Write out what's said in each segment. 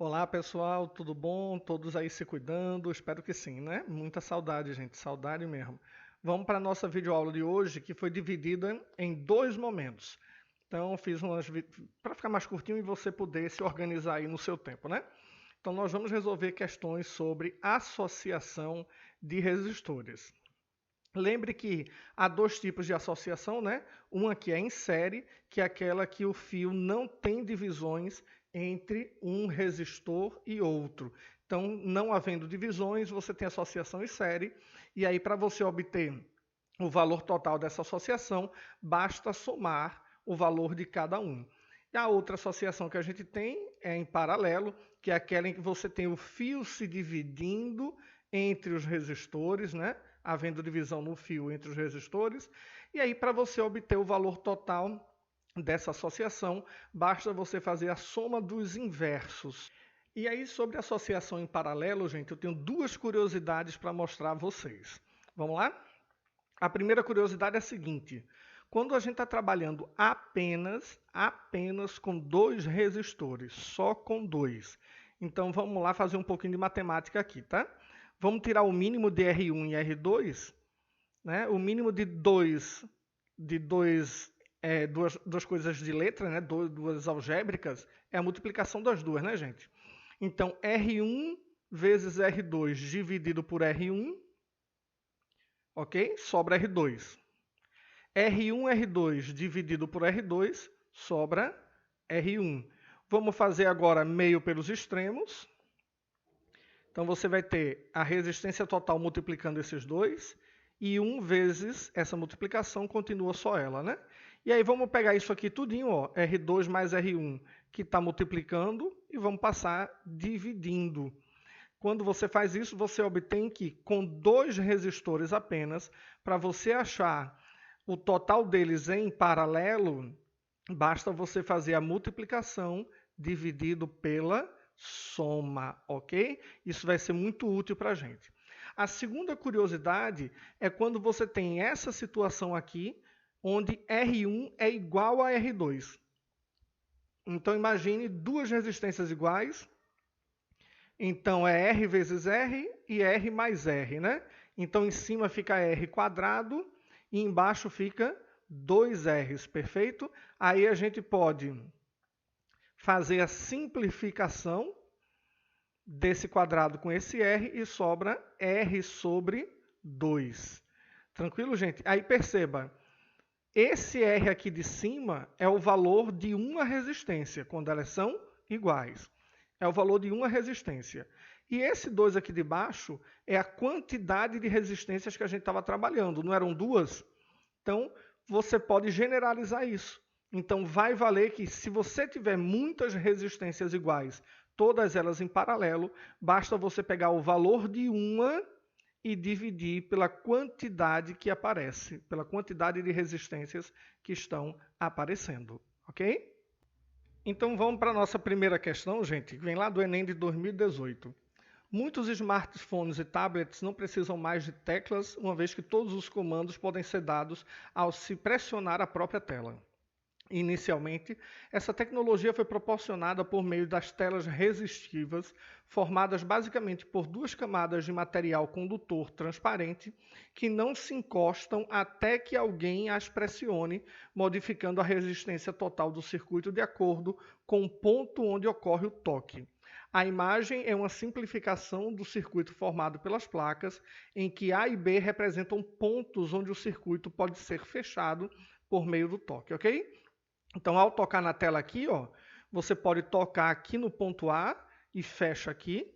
Olá pessoal, tudo bom? Todos aí se cuidando? Espero que sim, né? Muita saudade, gente, saudade mesmo. Vamos para a nossa videoaula de hoje, que foi dividida em dois momentos. Então, fiz umas para ficar mais curtinho e você poder se organizar aí no seu tempo, né? Então, nós vamos resolver questões sobre associação de resistores. Lembre que há dois tipos de associação, né? Uma que é em série, que é aquela que o fio não tem divisões entre um resistor e outro. Então, não havendo divisões, você tem associação em série, e aí para você obter o valor total dessa associação, basta somar o valor de cada um. E a outra associação que a gente tem é em paralelo, que é aquela em que você tem o fio se dividindo entre os resistores, né? Havendo divisão no fio entre os resistores. E aí, para você obter o valor total dessa associação, basta você fazer a soma dos inversos. E aí, sobre associação em paralelo, gente, eu tenho duas curiosidades para mostrar a vocês. Vamos lá? A primeira curiosidade é a seguinte: quando a gente está trabalhando apenas com dois resistores, só com dois. Então vamos lá fazer um pouquinho de matemática aqui, tá? Vamos tirar o mínimo de R1 e R2, né? O mínimo de duas coisas de letra, né? Duas algébricas, é a multiplicação das duas, né, gente? Então R1 vezes R2 dividido por R1, ok? Sobra R2. R1, R2 dividido por R2, sobra R1. Vamos fazer agora meio pelos extremos. Então você vai ter a resistência total multiplicando esses dois, e 1 vezes essa multiplicação continua só ela, né? E aí vamos pegar isso aqui tudinho, ó, R2 mais R1, que está multiplicando, e vamos passar dividindo. Quando você faz isso, você obtém que com dois resistores apenas, para você achar o total deles em paralelo, basta você fazer a multiplicação dividido pela soma, ok? Isso vai ser muito útil para a gente. A segunda curiosidade é quando você tem essa situação aqui, onde R1 é igual a R2. Então imagine duas resistências iguais. Então é R vezes R e R mais R, né? Então em cima fica R quadrado e embaixo fica 2Rs, perfeito? Aí a gente pode fazer a simplificação desse quadrado com esse R e sobra R sobre 2. Tranquilo, gente? Aí perceba, esse R aqui de cima é o valor de uma resistência, quando elas são iguais. É o valor de uma resistência. E esse 2 aqui de baixo é a quantidade de resistências que a gente estava trabalhando. Não eram duas? Então, você pode generalizar isso. Então, vai valer que se você tiver muitas resistências iguais, todas elas em paralelo, basta você pegar o valor de uma e dividir pela quantidade que aparece, pela quantidade de resistências que estão aparecendo, ok? Então vamos para a nossa primeira questão, gente, que vem lá do Enem de 2018. Muitos smartphones e tablets não precisam mais de teclas, uma vez que todos os comandos podem ser dados ao se pressionar a própria tela. Inicialmente, essa tecnologia foi proporcionada por meio das telas resistivas, formadas basicamente por duas camadas de material condutor transparente que não se encostam até que alguém as pressione, modificando a resistência total do circuito de acordo com o ponto onde ocorre o toque. A imagem é uma simplificação do circuito formado pelas placas, em que A e B representam pontos onde o circuito pode ser fechado por meio do toque, ok? Então, ao tocar na tela aqui, ó, você pode tocar aqui no ponto A e fecha aqui,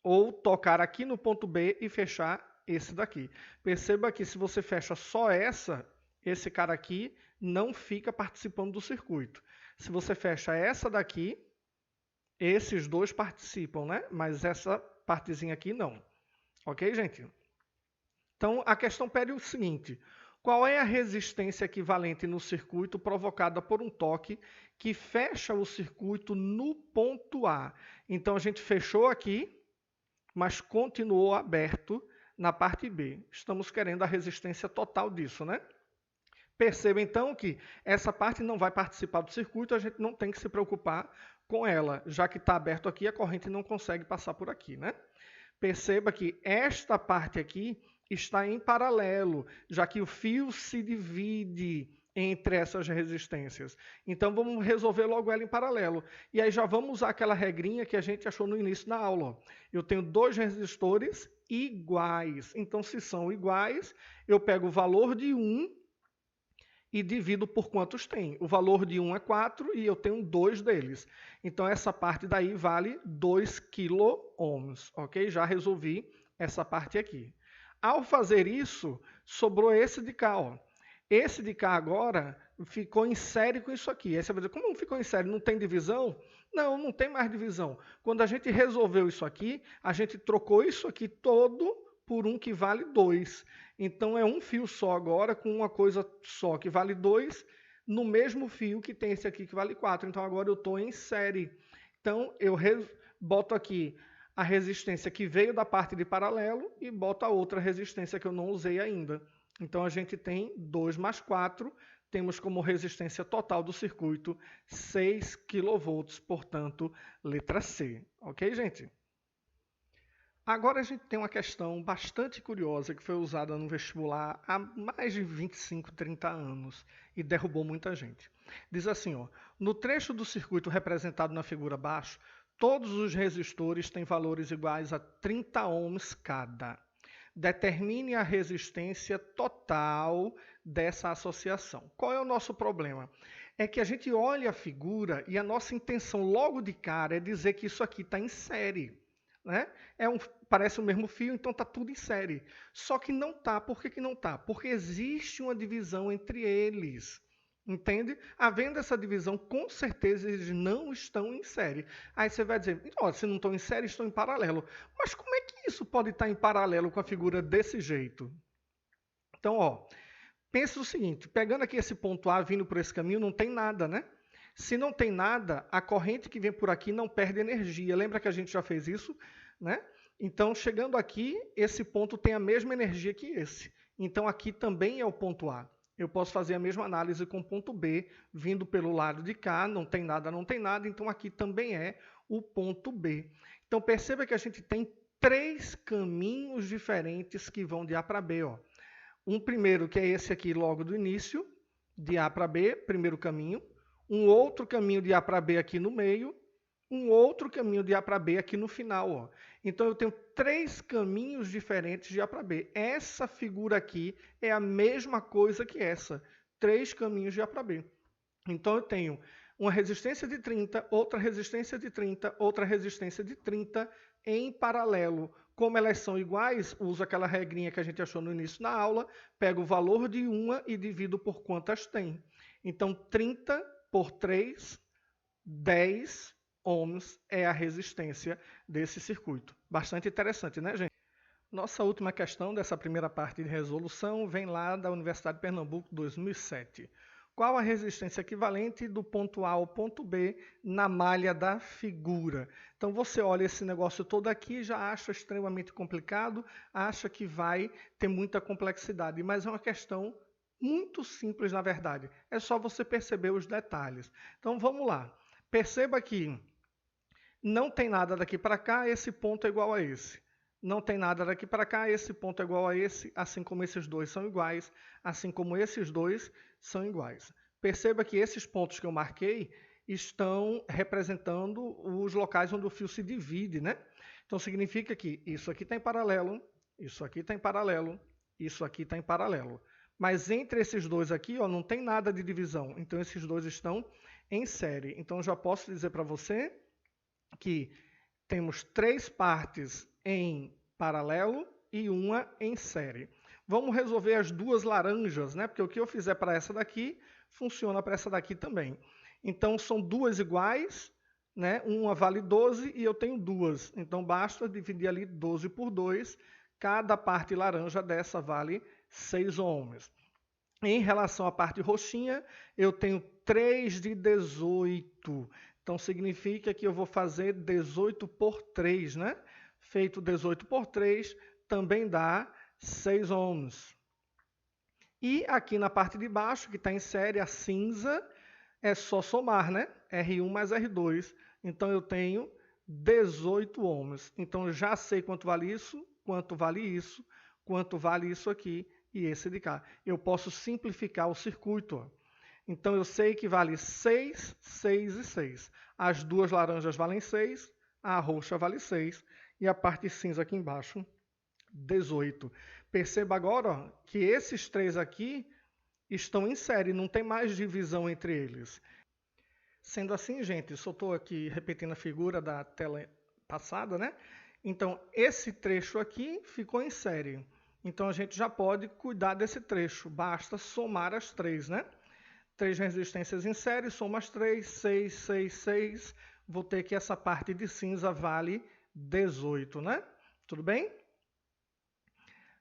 ou tocar aqui no ponto B e fechar esse daqui. Perceba que se você fecha só esse cara aqui não fica participando do circuito. Se você fecha essa daqui, esses dois participam, né? Mas essa partezinha aqui não. Ok, gente? Então, a questão pede o seguinte: qual é a resistência equivalente no circuito provocada por um toque que fecha o circuito no ponto A? Então, a gente fechou aqui, mas continuou aberto na parte B. Estamos querendo a resistência total disso, né? Perceba, então, que essa parte não vai participar do circuito, a gente não tem que se preocupar com ela. Já que está aberto aqui, a corrente não consegue passar por aqui, né? Perceba que esta parte aqui está em paralelo, já que o fio se divide entre essas resistências. Então, vamos resolver logo ela em paralelo. E aí já vamos usar aquela regrinha que a gente achou no início da aula. Ó. Eu tenho dois resistores iguais. Então, se são iguais, eu pego o valor de um e divido por quantos tem. O valor de 1 é 4 e eu tenho 2 deles. Então, essa parte daí vale 2 quiloohms, ok? Já resolvi essa parte aqui. Ao fazer isso, sobrou esse de cá, ó. Esse de cá agora ficou em série com isso aqui. Aí você vai dizer, como não ficou em série? Não tem divisão? Não, não tem mais divisão. Quando a gente resolveu isso aqui, a gente trocou isso aqui todo por um que vale 2. Então, é um fio só agora, com uma coisa só que vale 2, no mesmo fio que tem esse aqui que vale 4. Então, agora eu estou em série. Então, eu boto aqui a resistência que veio da parte de paralelo e boto a outra resistência que eu não usei ainda. Então, a gente tem 2 mais 4, temos como resistência total do circuito 6 kV, portanto, letra C. Ok, gente? Agora a gente tem uma questão bastante curiosa que foi usada no vestibular há mais de 25, 30 anos e derrubou muita gente. Diz assim, ó, no trecho do circuito representado na figura abaixo, todos os resistores têm valores iguais a 30 ohms cada. Determine a resistência total dessa associação. Qual é o nosso problema? É que a gente olha a figura e a nossa intenção logo de cara é dizer que isso aqui está em série. Né? Parece o mesmo fio, então está tudo em série. Só que não está. Por que não está? Porque existe uma divisão entre eles. Entende? Havendo essa divisão, com certeza eles não estão em série. Aí você vai dizer, oh, se não estão em série, estão em paralelo. Mas como é que isso pode estar em paralelo com a figura desse jeito? Então, ó, pensa o seguinte, pegando aqui esse ponto A, vindo por esse caminho, não tem nada, né? Se não tem nada, a corrente que vem por aqui não perde energia. Lembra que a gente já fez isso? Né? Então, chegando aqui, esse ponto tem a mesma energia que esse. Então, aqui também é o ponto A. Eu posso fazer a mesma análise com o ponto B, vindo pelo lado de cá, não tem nada, não tem nada. Então, aqui também é o ponto B. Então, perceba que a gente tem 3 caminhos diferentes que vão de A para B. Ó. Um primeiro, que é esse aqui logo do início, de A para B, primeiro caminho. Um outro caminho de A para B aqui no meio, um outro caminho de A para B aqui no final. Ó. Então, eu tenho 3 caminhos diferentes de A para B. Essa figura aqui é a mesma coisa que essa, 3 caminhos de A para B. Então, eu tenho uma resistência de 30, outra resistência de 30, outra resistência de 30 em paralelo. Como elas são iguais, uso aquela regrinha que a gente achou no início da aula, pego o valor de uma e divido por quantas tem. Então, 30 por 3, 10 ohms é a resistência desse circuito. Bastante interessante, né, gente? Nossa última questão dessa primeira parte de resolução vem lá da Universidade de Pernambuco, 2007. Qual a resistência equivalente do ponto A ao ponto B na malha da figura? Então, você olha esse negócio todo aqui e já acha extremamente complicado, acha que vai ter muita complexidade, mas é uma questão muito simples, na verdade. É só você perceber os detalhes. Então, vamos lá. Perceba que não tem nada daqui para cá, esse ponto é igual a esse. Não tem nada daqui para cá, esse ponto é igual a esse, assim como esses dois são iguais, assim como esses dois são iguais. Perceba que esses pontos que eu marquei estão representando os locais onde o fio se divide, né? Então, significa que isso aqui está em paralelo, isso aqui está em paralelo, isso aqui está em paralelo. Mas entre esses dois aqui, ó, não tem nada de divisão. Então, esses dois estão em série. Então, já posso dizer para você que temos 3 partes em paralelo e uma em série. Vamos resolver as duas laranjas, né? Porque o que eu fizer para essa daqui, funciona para essa daqui também. Então, são duas iguais, né? Uma vale 12 e eu tenho 2. Então, basta dividir ali 12 por 2. Cada parte laranja dessa vale 6 ohms. Em relação à parte roxinha, eu tenho 3 de 18. Então, significa que eu vou fazer 18 por 3, né? Feito 18 por 3, também dá 6 ohms. E aqui na parte de baixo, que está em série, a cinza, é só somar, né? R1 mais R2. Então eu tenho 18 ohms. Então eu já sei quanto vale isso, quanto vale isso, quanto vale isso aqui e esse de cá. Eu posso simplificar o circuito. Ó. Então eu sei que vale 6, 6 e 6. As duas laranjas valem 6, a roxa vale 6 e a parte cinza aqui embaixo 18. Perceba agora ó, que esses três aqui estão em série, não tem mais divisão entre eles. Sendo assim, gente, só estou aqui repetindo a figura da tela passada, né? Então, esse trecho aqui ficou em série. Então, a gente já pode cuidar desse trecho. Basta somar as três, né? 3 resistências em série, soma as 3, 6, 6, 6. Vou ter que essa parte de cinza vale 18, né? Tudo bem?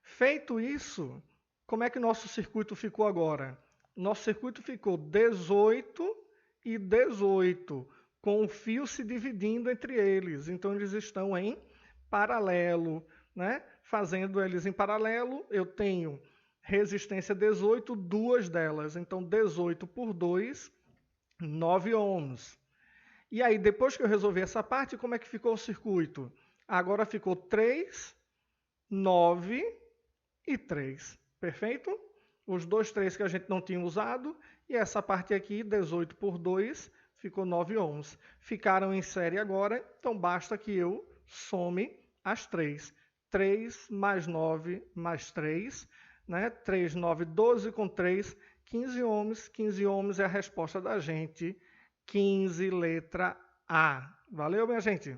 Feito isso, como é que nosso circuito ficou agora? Nosso circuito ficou 18 e 18, com o fio se dividindo entre eles. Então, eles estão em paralelo, né? Fazendo eles em paralelo, eu tenho resistência 18, duas delas. Então, 18 por 2, 9 ohms. E aí, depois que eu resolvi essa parte, como é que ficou o circuito? Agora ficou 3, 9 e 3. Perfeito? Os dois 3 que a gente não tinha usado. E essa parte aqui, 18 por 2, ficou 9 ohms. Ficaram em série agora, então basta que eu some as 3. 3 mais 9 mais 3, né? 3, 9, 12 com 3, 15 ohms. 15 ohms é a resposta da gente. 15, letra A. Valeu, minha gente?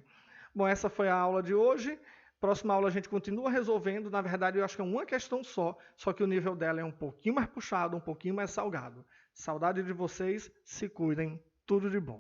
Bom, essa foi a aula de hoje. Próxima aula a gente continua resolvendo. Na verdade, eu acho que é uma questão só que o nível dela é um pouquinho mais puxado, um pouquinho mais salgado. Saudade de vocês, se cuidem, tudo de bom.